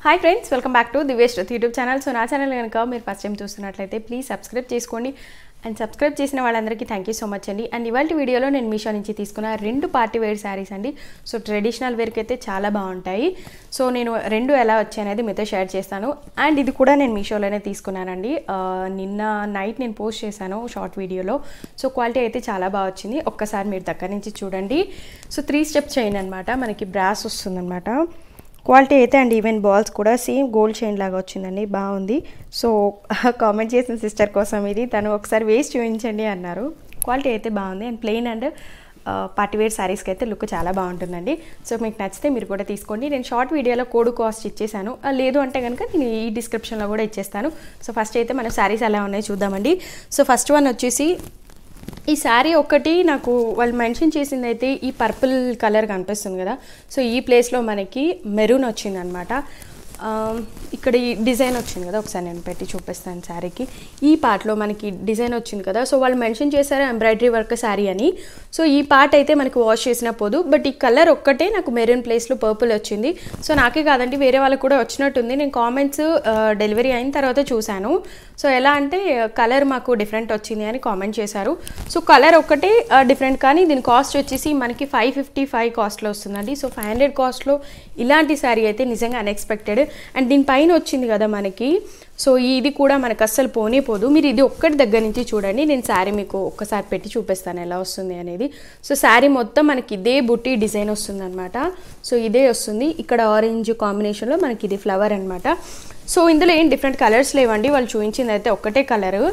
Hi friends, welcome back to Divesh YouTube channel. So నా channel కనుక మీరు ఫస్ట్ టైం చూస్తున్నట్లయితే ప్లీజ్ సబ్స్క్రైబ్ చేసుకోండి. అండ్ సబ్స్క్రైబ్ చేసిన వాళ్ళందరికీ థ్యాంక్ యూ సో మచ్ అండి. అండ్ ఇవాళ వీడియోలో నేను మీషో నుంచి తీసుకున్న 2 పార్టీ వేర్ శారీస్ అండి. సో ట్రెడిషనల్ వేర్కి అయితే చాలా బాగుంటాయి. సో నేను 2 ఎలా వచ్చాయనేది మీతో షేర్ చేస్తాను. అండ్ ఇది కూడా నేను మీషోలోనే తీసుకున్నానండి. నిన్న నైట్ నేను పోస్ట్ చేశాను షార్ట్ వీడియోలో. సో క్వాలిటీ అయితే చాలా బాగా వచ్చింది. ఒక్కసారి మీరు దగ్గర నుంచి చూడండి. సో 3 స్టెప్ చైన్ అనమాట, మనకి బ్రాస్ వస్తుందన్నమాట. క్వాలిటీ అయితే అండ్ ఈవెన్ బాల్స్ కూడా సేమ్ గోల్డ్ చైన్ లాగా వచ్చిందండి, బాగుంది. సో కామెంట్ చేసిన సిస్టర్ కోసం ఇది, తను ఒకసారి వేసి చూపించండి అన్నారు. క్వాలిటీ అయితే బాగుంది. అండ్ ప్లెయిన్ అండ్ పార్టీవేర్ శారీస్కి అయితే లుక్ చాలా బాగుంటుందండి. సో మీకు నచ్చితే మీరు కూడా తీసుకోండి. నేను షార్ట్ వీడియోలో కోడ్ కాస్ట్ ఇచ్చేసాను, లేదు అంటే కనుక నేను ఈ డిస్క్రిప్షన్లో కూడా ఇచ్చేస్తాను. సో ఫస్ట్ అయితే మన శారీస్ ఎలా ఉన్నాయో చూద్దామండి. సో ఫస్ట్ వన్ వచ్చేసి ఈ శారీ ఒకటి నాకు వాళ్ళు మెన్షన్ చేసింది అయితే ఈ పర్పుల్ కలర్ కనిపిస్తుంది కదా. సో ఈ ప్లేస్లో మనకి మెరూన్ వచ్చిందనమాట. ఇక్కడ ఈ డిజైన్ వచ్చింది కదా, ఒకసారి నేను పెట్టి చూపిస్తాను. శారీకి ఈ పార్ట్లో మనకి డిజైన్ వచ్చింది కదా. సో వాళ్ళు మెన్షన్ చేశారు ఎంబ్రాయిడరీ వర్క్ శారీ అని. సో ఈ పార్ట్ అయితే మనకి వాష్ చేసిన పోదు, బట్ ఈ కలర్ ఒక్కటే నాకు మెరూన్ ప్లేస్లో పర్పుల్ వచ్చింది. సో నాకే కాదండి, వేరే వాళ్ళకి కూడా వచ్చినట్టుంది. నేను కామెంట్స్ డెలివరీ అయిన తర్వాత చూశాను. సో ఎలా అంటే కలర్ మాకు డిఫరెంట్ వచ్చింది అని కామెంట్ చేశారు. సో కలర్ ఒక్కటే డిఫరెంట్, కానీ దీని కాస్ట్ వచ్చేసి మనకి 555 కాస్ట్లో వస్తుందండి. సో 500 కాస్ట్లో ఇలాంటి శారీ అయితే నిజంగా అన్ఎక్స్పెక్టెడ్. అండ్ దీనిపైన వచ్చింది కదా మనకి, సో ఇది కూడా మనకు అస్సలు పోనే పోదు. మీరు ఇది ఒక్కటి దగ్గర నుంచి చూడండి. నేను శారీ మీకు ఒక్కసారి పెట్టి చూపిస్తాను ఎలా వస్తుంది అనేది. సో శారీ మొత్తం మనకి ఇదే బుట్టి డిజైన్ వస్తుంది అనమాట. సో ఇదే వస్తుంది. ఇక్కడ ఆరెంజ్ కాంబినేషన్లో మనకి ఇది ఫ్లవర్ అనమాట. సో ఇందులో ఏం డిఫరెంట్ కలర్స్ లేవండి, వాళ్ళు చూపించింది అయితే ఒక్కటే కలరు.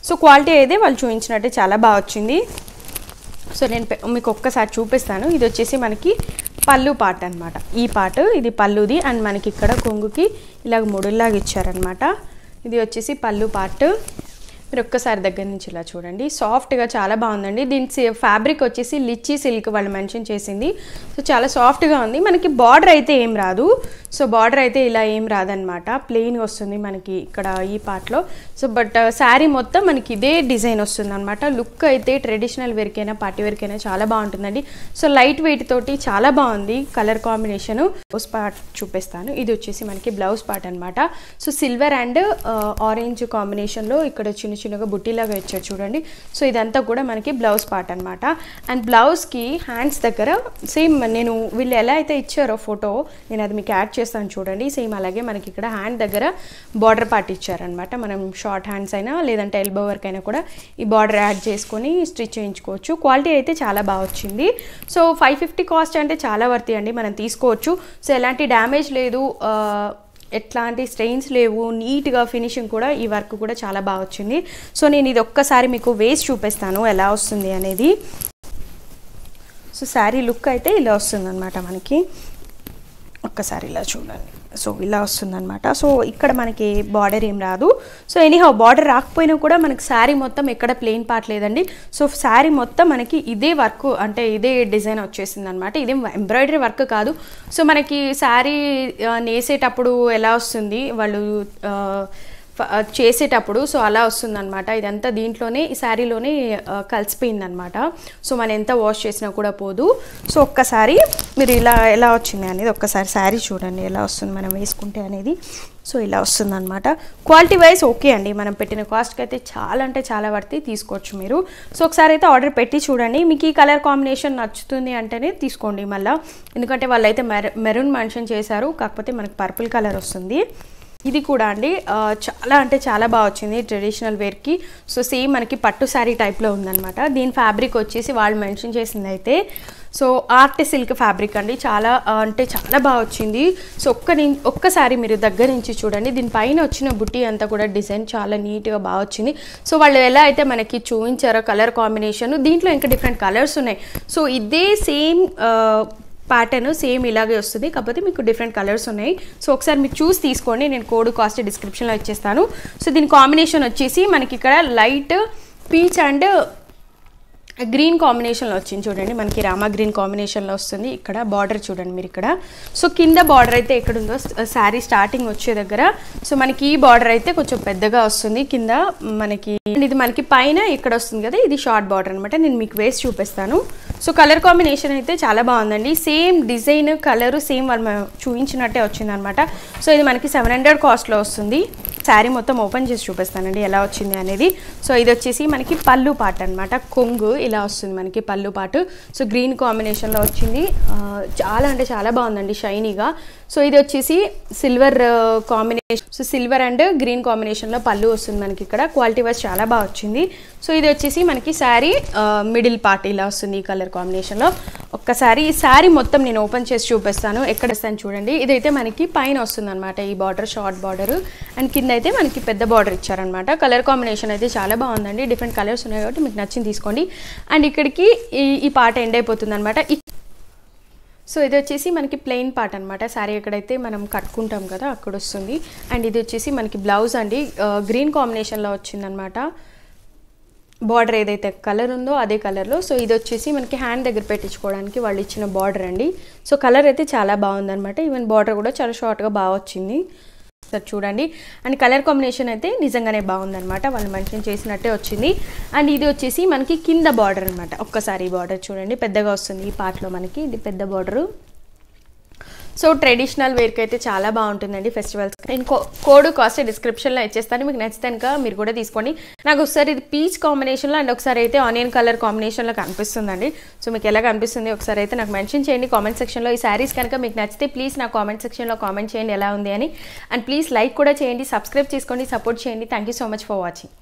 సో క్వాలిటీ అయితే వాళ్ళు చూపించినట్టే చాలా బాగా వచ్చింది. సో నేను మీకు ఒక్కసారి చూపిస్తాను. ఇది వచ్చేసి మనకి పళ్ళు పార్ట్ అనమాట. ఈ పార్ట్ ఇది పళ్ళుది. అండ్ మనకి ఇక్కడ కొంగుకి ఇలాగ ముడుల్లాగా ఇచ్చారనమాట. ఇది వచ్చేసి పళ్ళు పార్ట్. మీరు ఒక్కసారి దగ్గర నుంచి ఇలా చూడండి. సాఫ్ట్గా చాలా బాగుందండి. దీని ఫ్యాబ్రిక్ వచ్చేసి లిచ్చీ సిల్క్ వాళ్ళు మెన్షన్ చేసింది. సో చాలా సాఫ్ట్గా ఉంది. మనకి బార్డర్ అయితే ఏం రాదు. సో బార్డర్ అయితే ఇలా ఏం రాదనమాట, ప్లెయిన్గా వస్తుంది మనకి ఇక్కడ ఈ పార్ట్లో. సో బట్ శారీ మొత్తం మనకి ఇదే డిజైన్ వస్తుంది అనమాట. లుక్ అయితే ట్రెడిషనల్ వేర్కైనా పార్టీ వేర్కైనా చాలా బాగుంటుందండి. సో లైట్ వెయిట్ తోటి చాలా బాగుంది కలర్ కాంబినేషన్. బ్లౌజ్ పార్ట్ చూపిస్తాను. ఇది వచ్చేసి మనకి బ్లౌజ్ పార్ట్ అనమాట. సో సిల్వర్ అండ్ ఆరెంజ్ కాంబినేషన్లో ఇక్కడ చిన్నగా బుట్టీలాగా ఇచ్చారు చూడండి. సో ఇదంతా కూడా మనకి బ్లౌజ్ పార్ట్ అనమాట. అండ్ బ్లౌజ్కి హ్యాండ్స్ దగ్గర సేమ్ నేను వీళ్ళు ఎలా అయితే ఇచ్చారో ఫోటో, నేను అది మీకు యాడ్ చేస్తాను చూడండి. సేమ్ అలాగే మనకి ఇక్కడ హ్యాండ్ దగ్గర బార్డర్ పార్ట్ ఇచ్చారనమాట. మనం షార్ట్ హ్యాండ్స్ అయినా లేదంటే ఎల్బో వర్క్ అయినా కూడా ఈ బార్డర్ యాడ్ చేసుకొని స్టిచ్ చేయించుకోవచ్చు. క్వాలిటీ అయితే చాలా బాగా వచ్చింది. సో 550 కాస్ట్ అంటే చాలా వర్తీ అండి, మనం తీసుకోవచ్చు. సో ఎలాంటి డ్యామేజ్ లేదు, ఎట్లాంటి స్ట్రెయిన్స్ లేవు, నీట్గా ఫినిషింగ్ కూడా, ఈ వర్క్ కూడా చాలా బాగా వచ్చింది. సో నేను ఇది ఒక్కసారి మీకు వేసి చూపిస్తాను ఎలా వస్తుంది అనేది. సో శారీ లుక్ అయితే ఇలా వస్తుంది అనమాట మనకి. ఒక్కసారి ఇలా చూడండి. సో ఇలా వస్తుందన్నమాట. సో ఇక్కడ మనకి బార్డర్ ఏం రాదు. సో ఎనీహౌ బార్డర్ రాకపోయినా కూడా మనకి శారీ మొత్తం ఎక్కడ ప్లెయిన్ పార్ట్ లేదండి. సో శారీ మొత్తం మనకి ఇదే వర్క్, అంటే ఇదే డిజైన్ వచ్చేసింది అనమాట. ఇదేం ఎంబ్రాయిడరీ వర్క్ కాదు. సో మనకి శారీ నేసేటప్పుడు ఎలా వస్తుంది వాళ్ళు చేసేటప్పుడు, సో అలా వస్తుందన్నమాట. ఇదంతా దీంట్లోనే ఈ శారీలోనే కలిసిపోయిందనమాట. సో మనం ఎంత వాష్ చేసినా కూడా పోదు. సో ఒక్కసారి మీరు ఇలా ఎలా వచ్చింది అనేది ఒక్కసారి శారీ చూడండి ఎలా వస్తుంది మనం వేసుకుంటే అనేది. సో ఇలా వస్తుందన్నమాట. క్వాలిటీ వైజ్ ఓకే అండి, మనం పెట్టిన కాస్ట్కి అయితే చాలా అంటే చాలా వర్తి, తీసుకోవచ్చు మీరు. సో ఒకసారి అయితే ఆర్డర్ పెట్టి చూడండి. మీకు ఈ కలర్ కాంబినేషన్ నచ్చుతుంది అంటేనే తీసుకోండి మళ్ళీ, ఎందుకంటే వాళ్ళు అయితే మెరూన్ మెన్షన్ చేశారు, కాకపోతే మనకి పర్పుల్ కలర్ వస్తుంది. ఇది కూడా అండి చాలా అంటే చాలా బాగా వచ్చింది ట్రెడిషనల్ వేర్కి. సో సేమ్ మనకి పట్టు శారీ టైప్లో ఉందన్నమాట. దీని ఫ్యాబ్రిక్ వచ్చేసి వాళ్ళు మెన్షన్ చేసింది అయితే సో ఆర్ట్ సిల్క్ ఫ్యాబ్రిక్ అండి. చాలా అంటే చాలా బాగా వచ్చింది. సో ఒక్కసారి మీరు దగ్గర నుంచి చూడండి. దీనిపైన వచ్చిన బుట్టి అంతా కూడా డిజైన్ చాలా నీట్గా బాగా వచ్చింది. సో వాళ్ళు ఎలా అయితే మనకి చూపించారో కలర్ కాంబినేషన్, దీంట్లో ఇంకా డిఫరెంట్ కలర్స్ ఉన్నాయి. సో ఇదే సేమ్ ప్యాటర్న్ సేమ్ ఇలాగే వస్తుంది, కాకపోతే మీకు డిఫరెంట్ కలర్స్ ఉన్నాయి. సో ఒకసారి మీరు చూసి తీసుకోండి. నేను కోడ్ కాస్ట్ డిస్క్రిప్షన్లో ఇచ్చేస్తాను. సో దీని కాంబినేషన్ వచ్చేసి మనకి ఇక్కడ లైట్ పీచ్ అండ్ గ్రీన్ కాంబినేషన్లో వచ్చింది చూడండి, మనకి రామా గ్రీన్ కాంబినేషన్లో వస్తుంది. ఇక్కడ బార్డర్ చూడండి మీరు ఇక్కడ. సో కింద బార్డర్ అయితే ఎక్కడ ఉందో శారీ స్టార్టింగ్ వచ్చే దగ్గర, సో మనకి ఈ బార్డర్ అయితే కొంచెం పెద్దగా వస్తుంది కింద మనకి. ఇది మనకి పైన ఇక్కడ వస్తుంది కదా, ఇది షార్ట్ బార్డర్ అనమాట. నేను మీకు వేసి చూపిస్తాను. సో కలర్ కాంబినేషన్ అయితే చాలా బాగుందండి. సేమ్ డిజైన్ కలరు సేమ్ వాళ్ళు చూపించినట్టే వచ్చిందనమాట. సో ఇది మనకి 700 కాస్ట్లో వస్తుంది. శారీ మొత్తం ఓపెన్ చేసి చూపిస్తానండి ఎలా వచ్చింది అనేది. సో ఇది వచ్చేసి మనకి పళ్ళు పాట అనమాట, కొంగు ఇలా వస్తుంది మనకి పళ్ళు పాటు. సో గ్రీన్ కాంబినేషన్లో వచ్చింది, చాలా అంటే చాలా బాగుందండి షైనీగా. సో ఇది వచ్చేసి silver combination, so silver and green కాంబినేషన్లో పళ్ళు వస్తుంది మనకి ఇక్కడ. క్వాలిటీ వైజ్ చాలా బాగా వచ్చింది. సో ఇది వచ్చేసి మనకి శారీ మిడిల్ పార్ట్ ఇలా వస్తుంది ఈ కలర్ కాంబినేషన్లో. ఒక్కసారి ఈ శారీ మొత్తం నేను ఓపెన్ చేసి చూపిస్తాను, ఎక్కడ వస్తాను చూడండి. ఇదైతే మనకి పైన వస్తుంది అనమాట ఈ బార్డర్, షార్ట్ బార్డర్, అండ్ కింద అయితే మనకి పెద్ద బార్డర్ ఇచ్చారనమాట. కలర్ కాంబినేషన్ అయితే చాలా బాగుందండి. డిఫరెంట్ కలర్స్ ఉన్నాయి కాబట్టి మీకు నచ్చింది తీసుకోండి. అండ్ ఇక్కడికి ఈ పార్ట్ ఎండ్ అయిపోతుంది అనమాట. సో ఇది వచ్చేసి మనకి ప్లెయిన్ పార్ట్ అనమాట. శారీ ఎక్కడైతే మనం కట్టుకుంటాం కదా అక్కడ వస్తుంది. అండ్ ఇది వచ్చేసి మనకి బ్లౌజ్ అండి, గ్రీన్ కాంబినేషన్లో వచ్చిందనమాట. బార్డర్ ఏదైతే కలర్ ఉందో అదే కలర్లో. సో ఇది వచ్చేసి మనకి హ్యాండ్ దగ్గర పెట్టించుకోవడానికి వాళ్ళు ఇచ్చిన బార్డర్ అండి. సో కలర్ అయితే చాలా బాగుందనమాట. ఈవెన్ బార్డర్ కూడా చాలా షార్ట్గా బాగా వచ్చింది. సార్ చూడండి. అండ్ కలర్ కాంబినేషన్ అయితే నిజంగానే బాగుందనమాట, వాళ్ళు మెన్షన్ చేసినట్టే వచ్చింది. అండ్ ఇది వచ్చేసి మనకి కింద బార్డర్ అనమాట. ఒక్కసారి బార్డర్ చూడండి పెద్దగా వస్తుంది ఈ పార్ట్లో మనకి, ఇది పెద్ద బార్డరు. సో ట్రెడిషనల్ వేర్కి అయితే చాలా బాగుంటుందండి ఫెస్టివల్స్. నేను కోడ్ కాస్ట్ డిస్క్రిప్షన్లో ఇచ్చేస్తాను, మీకు నచ్చితే కనుక మీరు కూడా తీసుకోండి. నాకు ఒకసారి ఇది పీచ్ కాంబినేషన్లో అండ్ ఒకసారి అయితే ఆనియన్ కలర్ కాంబినేషన్లో కనిపిస్తుందండి. సో మీకు ఎలా కనిపిస్తుంది ఒకసారి అయితే నాకు మెన్షన్ చేయండి కామెంట్ సెక్షన్లో. ఈ శారీస్ కనుక మీకు నచ్చితే ప్లీజ్ నా కామెంట్ సెక్షన్లో కామెంట్ చేయండి ఎలా ఉంది అని. అండ్ ప్లీజ్ లైక్ కూడా చేయండి, సబ్స్క్రైబ్ చేసుకోండి, సపోర్ట్ చేయండి. Thank you so much for watching.